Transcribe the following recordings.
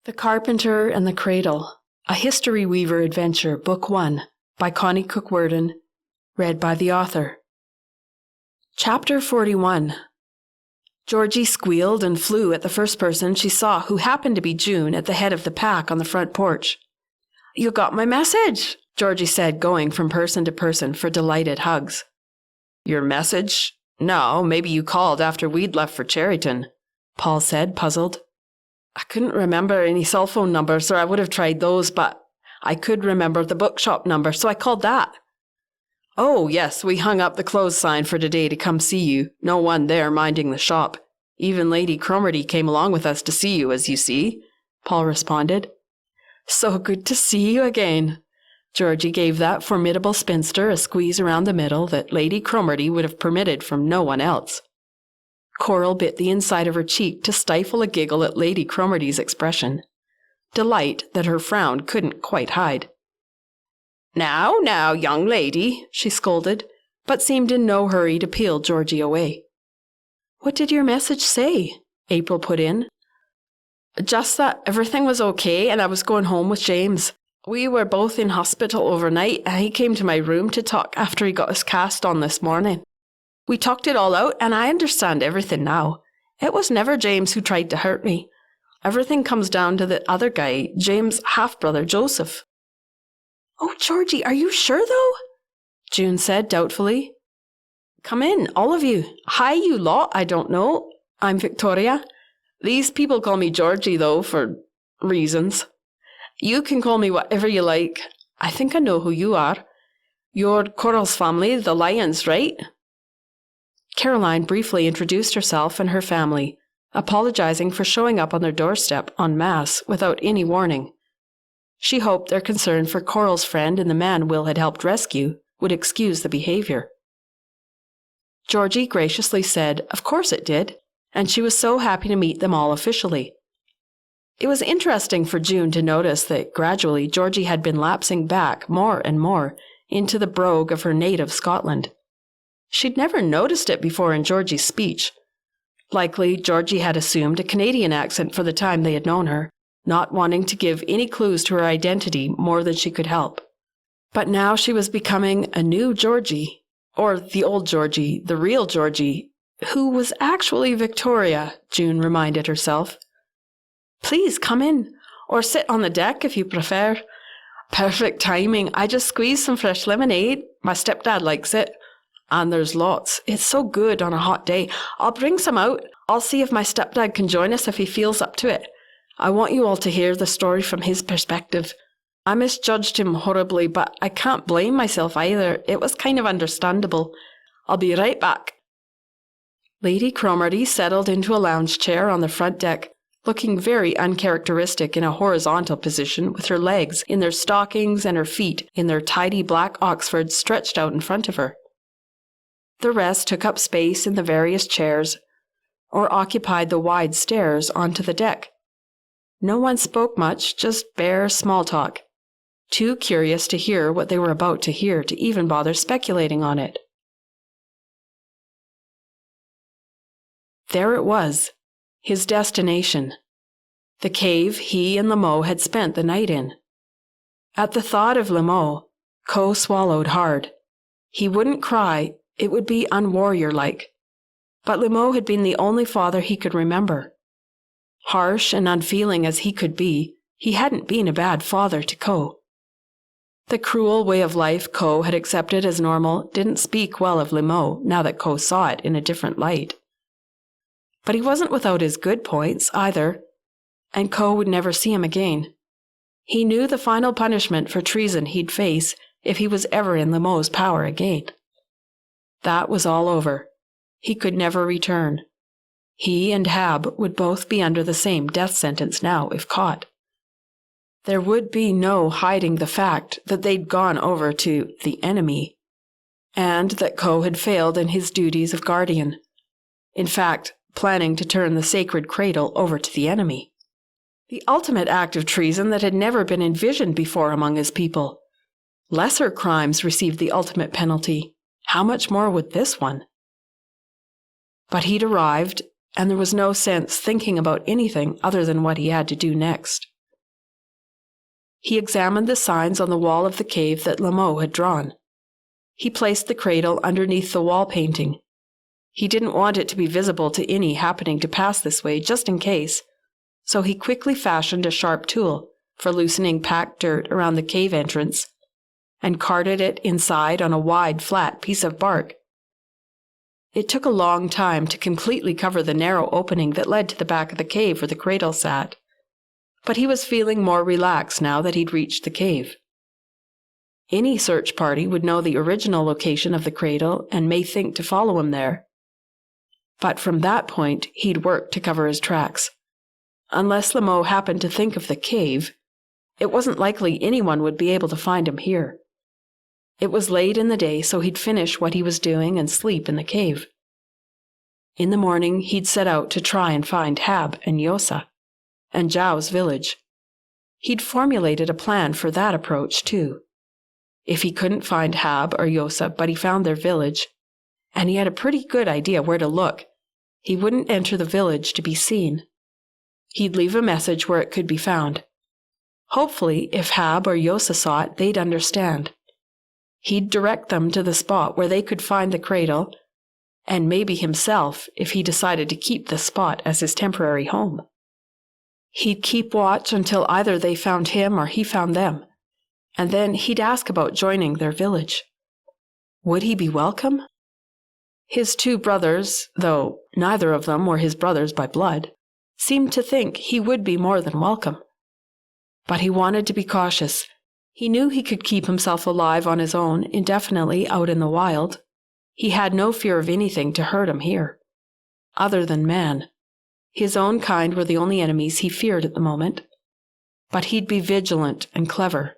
The Carpenter and the Cradle, a History Weaver Adventure, Book 1, by Connie Worden, read by the author. Chapter 41. Georgie squealed and flew at the first person she saw, who happened to be June at the head of the pack on the front porch. "You got my message," Georgie said, going from person to person for delighted hugs. "Your message? No, maybe you called after we'd left for Cherryton," Paul said, puzzled. "I couldn't remember any cell phone numbers, or I would have tried those, but I could remember the bookshop number, so I called that." "Oh, yes, we hung up the closed sign for today to come see you. No one there minding the shop. Even Lady Cromarty came along with us to see you, as you see," Paul responded. "So good to see you again." Georgie gave that formidable spinster a squeeze around the middle that Lady Cromarty would have permitted from no one else. Coral bit the inside of her cheek to stifle a giggle at Lady Cromarty's expression. Delight that her frown couldn't quite hide. Now, young lady," she scolded, but seemed in no hurry to peel Georgie away. "What did your message say?" April put in. "Just that everything was okay and I was going home with James. We were both in hospital overnight and he came to my room to talk after he got his cast on this morning. We talked it all out and I understand everything now. It was never James who tried to hurt me. Everything comes down to the other guy, James' half-brother Joseph." "Oh, Georgie, are you sure though?" June said doubtfully. "Come in, all of you. Hi, you lot, I don't know. I'm Victoria. These people call me Georgie, though, for reasons. You can call me whatever you like. I think I know who you are. You're Coral's family, the Lyons, right?" Caroline briefly introduced herself and her family, apologizing for showing up on their doorstep en masse without any warning. She hoped their concern for Coral's friend and the man Will had helped rescue would excuse the behavior. Georgie graciously said of course it did, and she was so happy to meet them all officially. It was interesting for June to notice that gradually Georgie had been lapsing back more and more into the brogue of her native Scotland. She'd never noticed it before in Georgie's speech. Likely Georgie had assumed a Canadian accent for the time they had known her, not wanting to give any clues to her identity more than she could help. But now she was becoming a new Georgie, or the old Georgie, the real Georgie, who was actually Victoria, June reminded herself. "Please come in, or sit on the deck if you prefer. Perfect timing. I just squeezed some fresh lemonade. My stepdad likes it. And there's lots. It's so good on a hot day. I'll bring some out. I'll see if my stepdad can join us if he feels up to it. I want you all to hear the story from his perspective. I misjudged him horribly, but I can't blame myself either. It was kind of understandable. I'll be right back." Lady Cromarty settled into a lounge chair on the front deck, looking very uncharacteristic in a horizontal position with her legs in their stockings and her feet in their tidy black Oxfords stretched out in front of her. The rest took up space in the various chairs or occupied the wide stairs onto the deck. No one spoke much, just bare small talk, too curious to hear what they were about to hear to even bother speculating on it. There it was, his destination, the cave he and Lemo had spent the night in. At the thought of Lemo, Ko swallowed hard. He wouldn't cry, it would be unwarrior-like. But Lemo had been the only father he could remember. Harsh and unfeeling as he could be, he hadn't been a bad father to Ko. The cruel way of life Ko had accepted as normal didn't speak well of Lemo now that Ko saw it in a different light. But he wasn't without his good points, either, and Ko would never see him again. He knew the final punishment for treason he'd face if he was ever in Lemo's power again. That was all over. He could never return. He and Hab would both be under the same death sentence now if caught. There would be no hiding the fact that they'd gone over to the enemy, and that Ko had failed in his duties of guardian. In fact, planning to turn the sacred cradle over to the enemy. The ultimate act of treason that had never been envisioned before among his people. Lesser crimes received the ultimate penalty. How much more would this one? But he'd arrived, and there was no sense thinking about anything other than what he had to do next. He examined the signs on the wall of the cave that Lameau had drawn. He placed the cradle underneath the wall painting. He didn't want it to be visible to any happening to pass this way, just in case, so he quickly fashioned a sharp tool for loosening packed dirt around the cave entrance and carted it inside on a wide, flat piece of bark. It took a long time to completely cover the narrow opening that led to the back of the cave where the cradle sat, but he was feeling more relaxed now that he'd reached the cave. Any search party would know the original location of the cradle and may think to follow him there. But from that point, he'd work to cover his tracks. Unless Lameau happened to think of the cave, it wasn't likely anyone would be able to find him here. It was late in the day, so he'd finish what he was doing and sleep in the cave. In the morning, he'd set out to try and find Hab and Yosa, and Zhao's village. He'd formulated a plan for that approach, too. If he couldn't find Hab or Yosa, but he found their village, and he had a pretty good idea where to look, he wouldn't enter the village to be seen. He'd leave a message where it could be found. Hopefully, if Hab or Yosa saw it, they'd understand. He'd direct them to the spot where they could find the cradle, and maybe himself if he decided to keep the spot as his temporary home. He'd keep watch until either they found him or he found them, and then he'd ask about joining their village. Would he be welcome? His two brothers, though neither of them were his brothers by blood, seemed to think he would be more than welcome. But he wanted to be cautious. He knew he could keep himself alive on his own indefinitely out in the wild. He had no fear of anything to hurt him here, other than man. His own kind were the only enemies he feared at the moment. But he'd be vigilant and clever.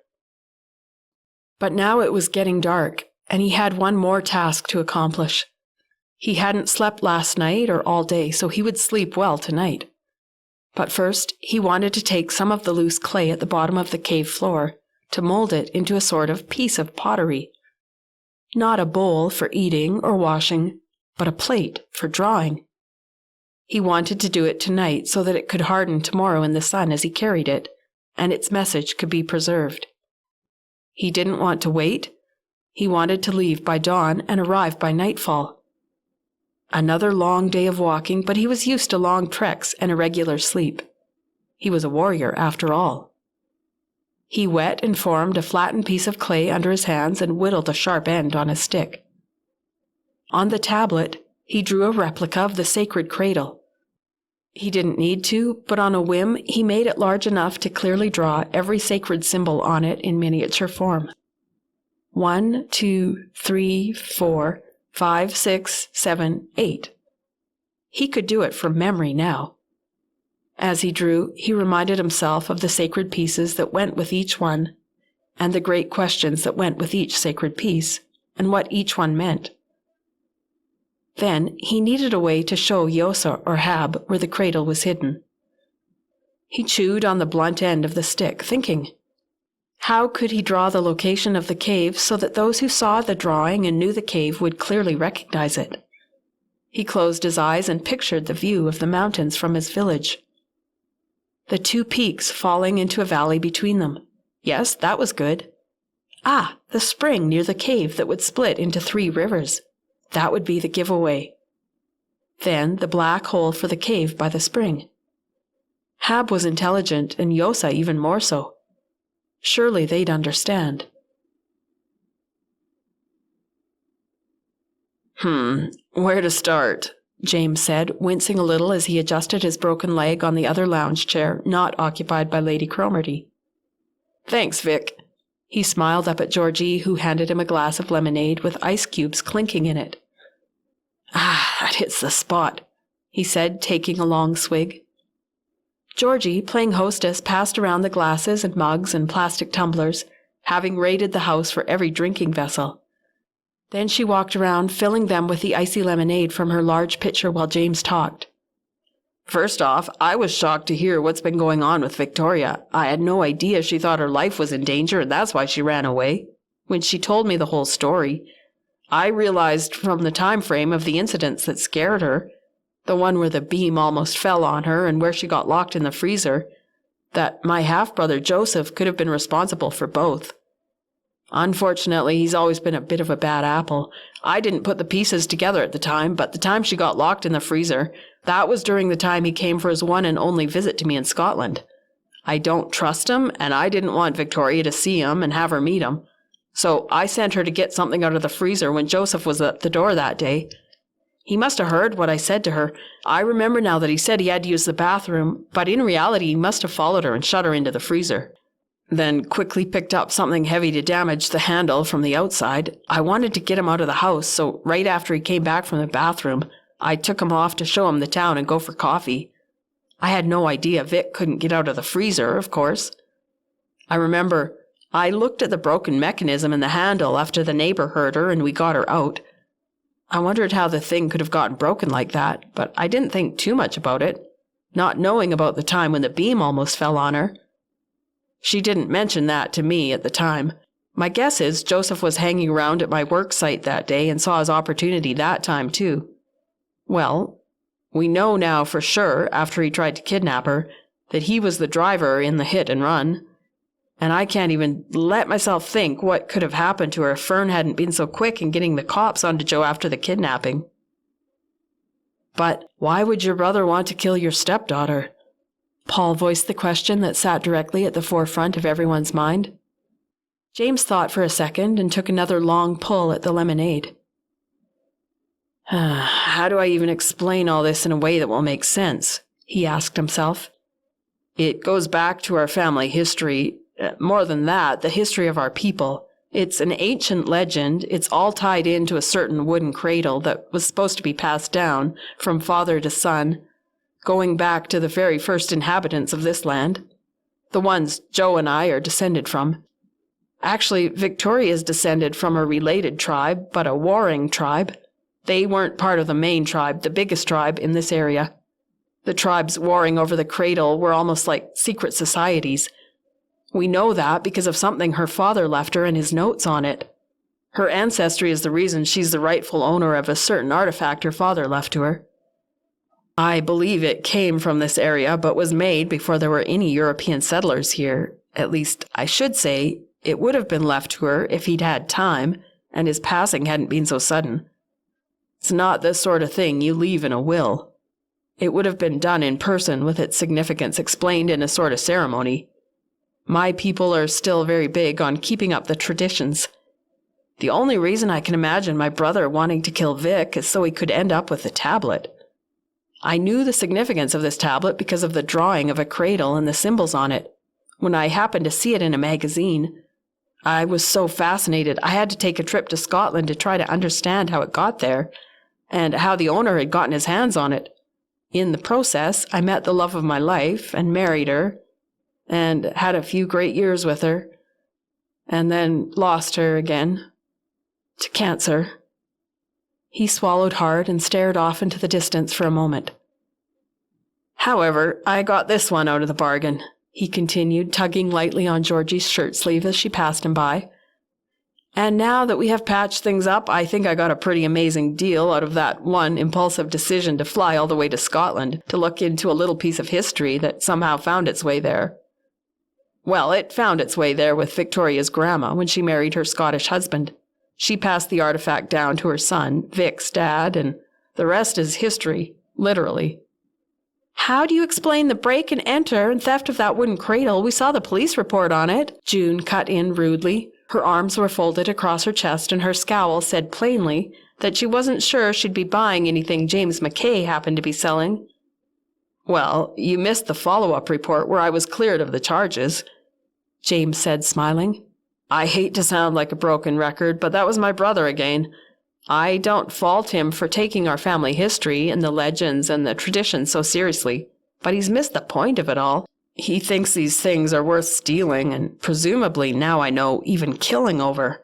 But now it was getting dark, and he had one more task to accomplish. He hadn't slept last night or all day, so he would sleep well tonight. But first, he wanted to take some of the loose clay at the bottom of the cave floor to mold it into a sort of piece of pottery. Not a bowl for eating or washing, but a plate for drawing. He wanted to do it tonight so that it could harden tomorrow in the sun as he carried it, and its message could be preserved. He didn't want to wait. He wanted to leave by dawn and arrive by nightfall. Another long day of walking, but he was used to long treks and irregular sleep. He was a warrior, after all. He wet and formed a flattened piece of clay under his hands and whittled a sharp end on a stick. On the tablet, he drew a replica of the sacred cradle. He didn't need to, but on a whim, he made it large enough to clearly draw every sacred symbol on it in miniature form. 1, 2, 3, 4, 5, 6, 7, 8. He could do it from memory now. As he drew, he reminded himself of the sacred pieces that went with each one, and the great questions that went with each sacred piece, and what each one meant. Then he needed a way to show Yosa or Hab where the cradle was hidden. He chewed on the blunt end of the stick, thinking. How could he draw the location of the cave so that those who saw the drawing and knew the cave would clearly recognize it? He closed his eyes and pictured the view of the mountains from his village. The two peaks falling into a valley between them. Yes, that was good. Ah, the spring near the cave that would split into 3 rivers. That would be the giveaway. Then the black hole for the cave by the spring. Hab was intelligent, and Yosa even more so. Surely they'd understand. Where to start? James said, wincing a little as he adjusted his broken leg on the other lounge chair not occupied by Lady Cromarty. Thanks, Vic. He smiled up at Georgie, who handed him a glass of lemonade with ice cubes clinking in it. Ah, that hits the spot, he said, taking a long swig. Georgie, playing hostess, passed around the glasses and mugs and plastic tumblers, having raided the house for every drinking vessel. Then she walked around, filling them with the icy lemonade from her large pitcher while James talked. First off, I was shocked to hear what's been going on with Victoria. I had no idea she thought her life was in danger, and that's why she ran away. When she told me the whole story, I realized from the time frame of the incidents that scared her, the one where the beam almost fell on her and where she got locked in the freezer, that my half-brother Joseph could have been responsible for both. Unfortunately, he's always been a bit of a bad apple. I didn't put the pieces together at the time, but the time she got locked in the freezer, that was during the time he came for his one and only visit to me in Scotland. I don't trust him, and I didn't want Victoria to see him and have her meet him. So I sent her to get something out of the freezer when Joseph was at the door that day. He must have heard what I said to her. I remember now that he said he had to use the bathroom, but in reality he must have followed her and shut her into the freezer. Then quickly picked up something heavy to damage the handle from the outside. I wanted to get him out of the house, so right after he came back from the bathroom, I took him off to show him the town and go for coffee. I had no idea Vic couldn't get out of the freezer, of course. I remember I looked at the broken mechanism in the handle after the neighbor heard her and we got her out. I wondered how the thing could have gotten broken like that, but I didn't think too much about it, not knowing about the time when the beam almost fell on her. She didn't mention that to me at the time. My guess is Joseph was hanging around at my work site that day and saw his opportunity that time too. Well, we know now for sure, after he tried to kidnap her, that he was the driver in the hit and run. And I can't even let myself think what could have happened to her if Fern hadn't been so quick in getting the cops onto Joe after the kidnapping. But why would your brother want to kill your stepdaughter? Paul voiced the question that sat directly at the forefront of everyone's mind. James thought for a second and took another long pull at the lemonade. How do I even explain all this in a way that will make sense? He asked himself. It goes back to our family history. More than that, the history of our people. It's an ancient legend. It's all tied into a certain wooden cradle that was supposed to be passed down from father to son, going back to the very first inhabitants of this land, the ones Joe and I are descended from. Actually, Victoria's descended from a related tribe, but a warring tribe. They weren't part of the main tribe, the biggest tribe in this area. The tribes warring over the cradle were almost like secret societies. We know that because of something her father left her and his notes on it. Her ancestry is the reason she's the rightful owner of a certain artifact her father left to her. I believe it came from this area, but was made before there were any European settlers here. At least, I should say, it would have been left to her if he'd had time, and his passing hadn't been so sudden. It's not the sort of thing you leave in a will. It would have been done in person with its significance explained in a sort of ceremony. My people are still very big on keeping up the traditions. The only reason I can imagine my brother wanting to kill Vic is so he could end up with the tablet. I knew the significance of this tablet because of the drawing of a cradle and the symbols on it. When I happened to see it in a magazine, I was so fascinated I had to take a trip to Scotland to try to understand how it got there and how the owner had gotten his hands on it. In the process, I met the love of my life and married her and had a few great years with her and then lost her again to cancer. He swallowed hard and stared off into the distance for a moment. However, I got this one out of the bargain, he continued, tugging lightly on Georgie's shirt sleeve as she passed him by. And now that we have patched things up, I think I got a pretty amazing deal out of that one impulsive decision to fly all the way to Scotland to look into a little piece of history that somehow found its way there. Well, it found its way there with Victoria's grandma when she married her Scottish husband. She passed the artifact down to her son, Vic's dad, and the rest is history, literally. How do you explain the break and enter and theft of that wooden cradle? We saw the police report on it, June cut in rudely. Her arms were folded across her chest and her scowl said plainly that she wasn't sure she'd be buying anything James McKay happened to be selling. Well, you missed the follow-up report where I was cleared of the charges, James said, smiling. I hate to sound like a broken record, but that was my brother again. I don't fault him for taking our family history and the legends and the traditions so seriously, but he's missed the point of it all. He thinks these things are worth stealing and presumably, now I know, even killing over.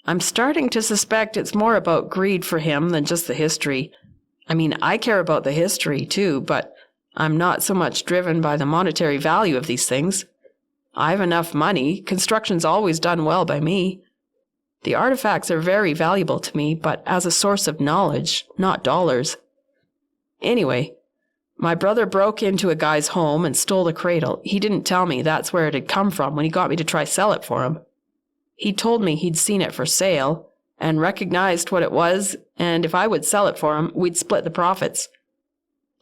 I'm starting to suspect it's more about greed for him than just the history. I mean, I care about the history too, but I'm not so much driven by the monetary value of these things. I've enough money. Construction's always done well by me. The artifacts are very valuable to me, but as a source of knowledge, not dollars. Anyway, My brother broke into a guy's home and stole the cradle. He didn't tell me that's where it had come from when he got me to try sell it for him. He told me he'd seen it for sale and recognized what it was, and if I would sell it for him, we'd split the profits.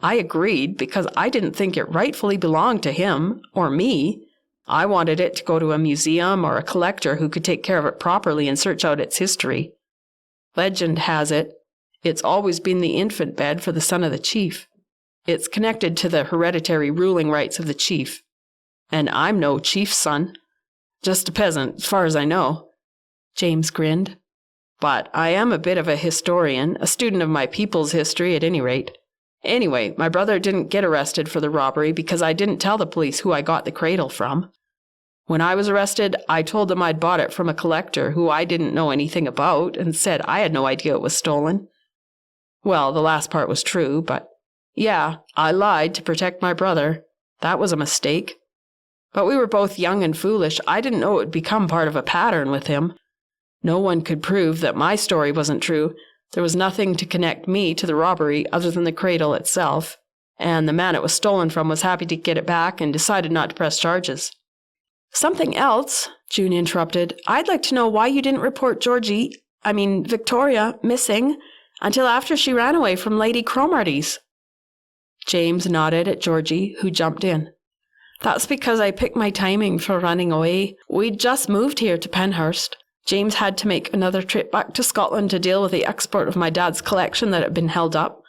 I agreed because I didn't think it rightfully belonged to him or me. I wanted it to go to a museum or a collector who could take care of it properly and search out its history. Legend has it, it's always been the infant bed for the son of the chief. It's connected to the hereditary ruling rights of the chief. And I'm no chief's son. Just a peasant, as far as I know. James grinned. But I am a bit of a historian, a student of my people's history at any rate. Anyway, my brother didn't get arrested for the robbery because I didn't tell the police who I got the cradle from. When I was arrested, I told them I'd bought it from a collector who I didn't know anything about and said I had no idea it was stolen. Well, the last part was true, but yeah, I lied to protect my brother. That was a mistake. But we were both young and foolish. I didn't know it would become part of a pattern with him. No one could prove that my story wasn't true. There was nothing to connect me to the robbery other than the cradle itself, and the man it was stolen from was happy to get it back and decided not to press charges. Something else, June interrupted. I'd like to know why you didn't report Victoria, missing until after she ran away from Lady Cromarty's. James nodded at Georgie, who jumped in. That's because I picked my timing for running away. We'd just moved here to Penhurst. James had to make another trip back to Scotland to deal with the export of my dad's collection that had been held up.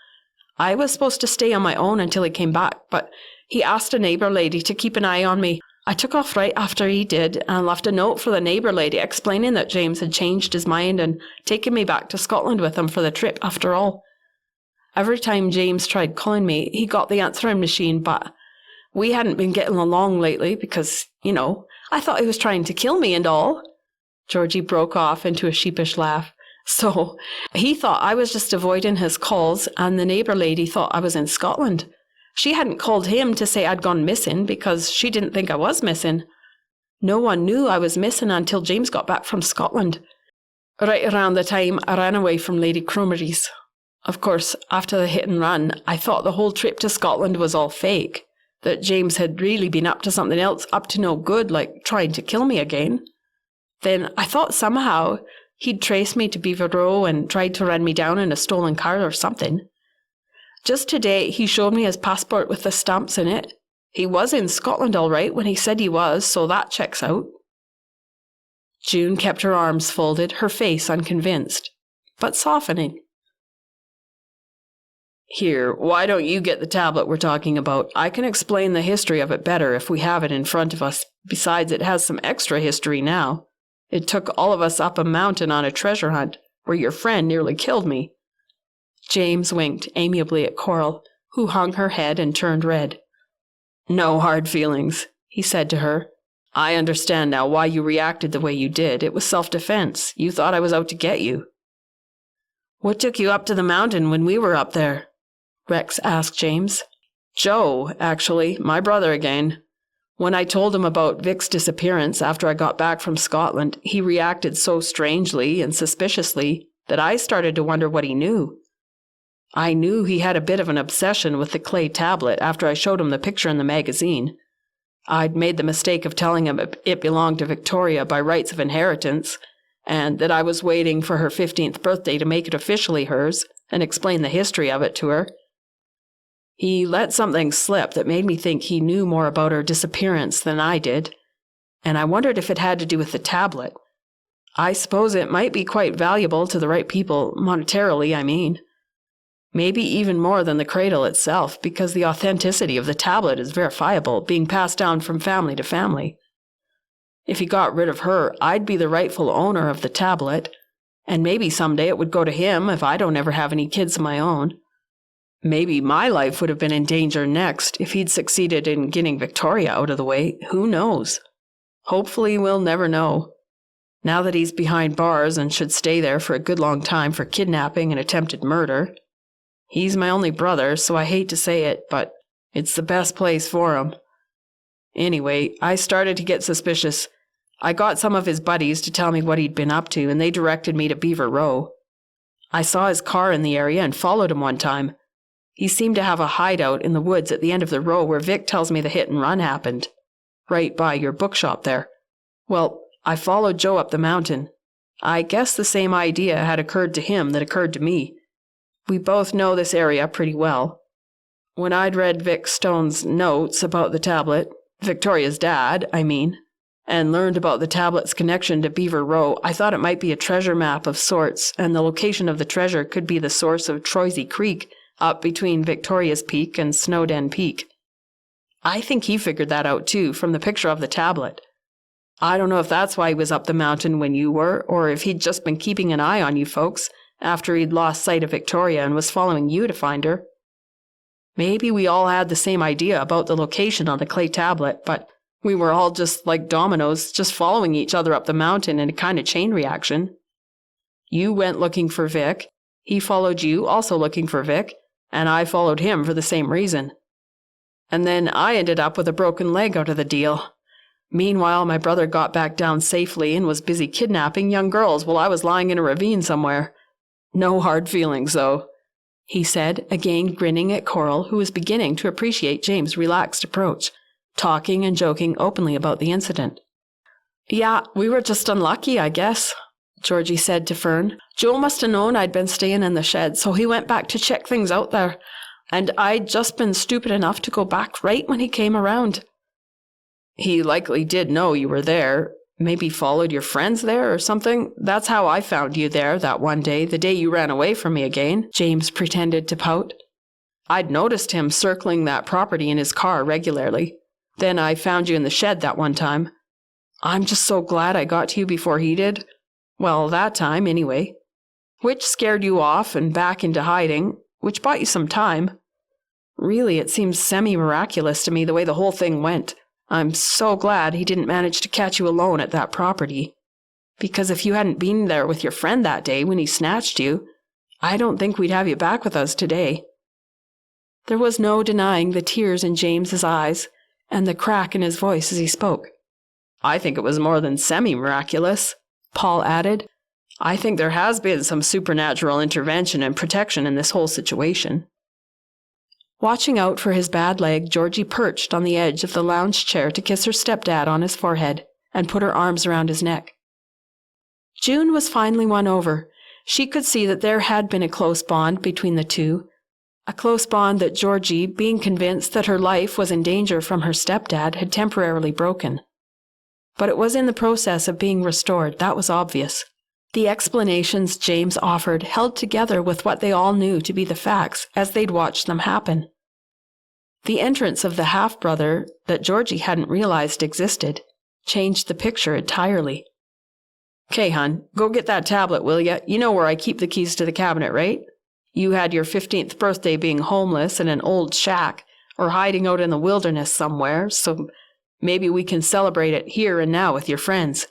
I was supposed to stay on my own until he came back, but he asked a neighbour lady to keep an eye on me. I took off right after he did and left a note for the neighbour lady explaining that James had changed his mind and taken me back to Scotland with him for the trip after all. Every time James tried calling me, he got the answering machine, but we hadn't been getting along lately because, I thought he was trying to kill me and all. Georgie broke off into a sheepish laugh. So he thought I was just avoiding his calls, and the neighbour lady thought I was in Scotland. She hadn't called him to say I'd gone missing because she didn't think I was missing. No one knew I was missing until James got back from Scotland, right around the time I ran away from Lady Cromarty's. Of course, after the hit and run, I thought the whole trip to Scotland was all fake, that James had really been up to something else, up to no good, like trying to kill me again. Then I thought somehow he'd traced me to Beaver Row and tried to run me down in a stolen car or something. Just today, he showed me his passport with the stamps in it. He was in Scotland all right when he said he was, so that checks out. June kept her arms folded, her face unconvinced, but softening. Here, why don't you get the tablet we're talking about? I can explain the history of it better if we have it in front of us. Besides, it has some extra history now. It took all of us up a mountain on a treasure hunt, where your friend nearly killed me. James winked amiably at Coral, who hung her head and turned red. No hard feelings, he said to her. I understand now why you reacted the way you did. It was self-defense. You thought I was out to get you. What took you up to the mountain when we were up there? Rex asked James. Joe, actually, my brother again. When I told him about Vic's disappearance after I got back from Scotland, he reacted so strangely and suspiciously that I started to wonder what he knew. I knew he had a bit of an obsession with the clay tablet after I showed him the picture in the magazine. I'd made the mistake of telling him it belonged to Victoria by rights of inheritance, and that I was waiting for her 15th birthday to make it officially hers and explain the history of it to her. He let something slip that made me think he knew more about her disappearance than I did, and I wondered if it had to do with the tablet. I suppose it might be quite valuable to the right people, monetarily, I mean. Maybe even more than the cradle itself, because the authenticity of the tablet is verifiable, being passed down from family to family. If he got rid of her, I'd be the rightful owner of the tablet, and maybe someday it would go to him if I don't ever have any kids of my own. Maybe my life would have been in danger next if he'd succeeded in getting Victoria out of the way. Who knows? Hopefully we'll never know. Now that he's behind bars and should stay there for a good long time for kidnapping and attempted murder. He's my only brother, so I hate to say it, but it's the best place for him. Anyway, I started to get suspicious. I got some of his buddies to tell me what he'd been up to, and they directed me to Beaver Row. I saw his car in the area and followed him one time. He seemed to have a hideout in the woods at the end of the row where Vic tells me the hit and run happened. Right by your bookshop there. Well, I followed Joe up the mountain. I guess the same idea had occurred to him that occurred to me. We both know this area pretty well. When I'd read Vic Stone's notes about the tablet, Victoria's dad, I mean, and learned about the tablet's connection to Beaver Row, I thought it might be a treasure map of sorts, and the location of the treasure could be the source of Troisy Creek up between Victoria's Peak and Snowden Peak. I think he figured that out too from the picture of the tablet. I don't know if that's why he was up the mountain when you were, or if he'd just been keeping an eye on you folks after he'd lost sight of Victoria and was following you to find her. Maybe we all had the same idea about the location on the clay tablet, but we were all just like dominoes, just following each other up the mountain in a kind of chain reaction. You went looking for Vic, he followed you, also looking for Vic, and I followed him for the same reason. And then I ended up with a broken leg out of the deal. Meanwhile, my brother got back down safely and was busy kidnapping young girls while I was lying in a ravine somewhere. No hard feelings, though, he said, again grinning at Coral, who was beginning to appreciate James' relaxed approach, talking and joking openly about the incident. Yeah, we were just unlucky, I guess, Georgie said to Fern. Joe must have known I'd been staying in the shed, so he went back to check things out there, and I'd just been stupid enough to go back right when he came around. He likely did know you were there, maybe followed your friends there or something. That's how I found you there that one day, the day you ran away from me again, James pretended to pout. I'd noticed him circling that property in his car regularly. Then I found you in the shed that one time. I'm just so glad I got to you before he did. Well, that time, anyway. Which scared you off and back into hiding, which bought you some time. Really, it seems semi-miraculous to me the way the whole thing went. I'm so glad he didn't manage to catch you alone at that property. Because if you hadn't been there with your friend that day when he snatched you, I don't think we'd have you back with us today. There was no denying the tears in James's eyes and the crack in his voice as he spoke. I think it was more than semi-miraculous, Paul added. I think there has been some supernatural intervention and protection in this whole situation. Watching out for his bad leg, Georgie perched on the edge of the lounge chair to kiss her stepdad on his forehead and put her arms around his neck. June was finally won over. She could see that there had been a close bond between the two, a close bond that Georgie, being convinced that her life was in danger from her stepdad, had temporarily broken. But it was in the process of being restored, that was obvious. The explanations James offered held together with what they all knew to be the facts as they'd watched them happen. The entrance of the half-brother that Georgie hadn't realized existed changed the picture entirely. "'Kay, hun, go get that tablet, will ya? You know where I keep the keys to the cabinet, right? You had your 15th birthday being homeless in an old shack or hiding out in the wilderness somewhere, so maybe we can celebrate it here and now with your friends.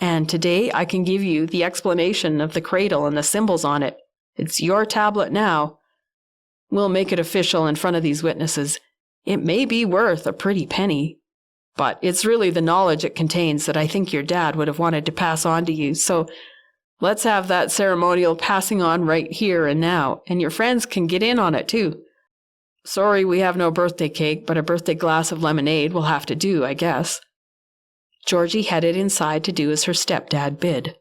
And today I can give you the explanation of the cradle and the symbols on it. It's your tablet now. We'll make it official in front of these witnesses. It may be worth a pretty penny, but it's really the knowledge it contains that I think your dad would have wanted to pass on to you, so let's have that ceremonial passing on right here and now, and your friends can get in on it too. Sorry we have no birthday cake, but a birthday glass of lemonade will have to do, I guess." Georgie headed inside to do as her stepdad bid.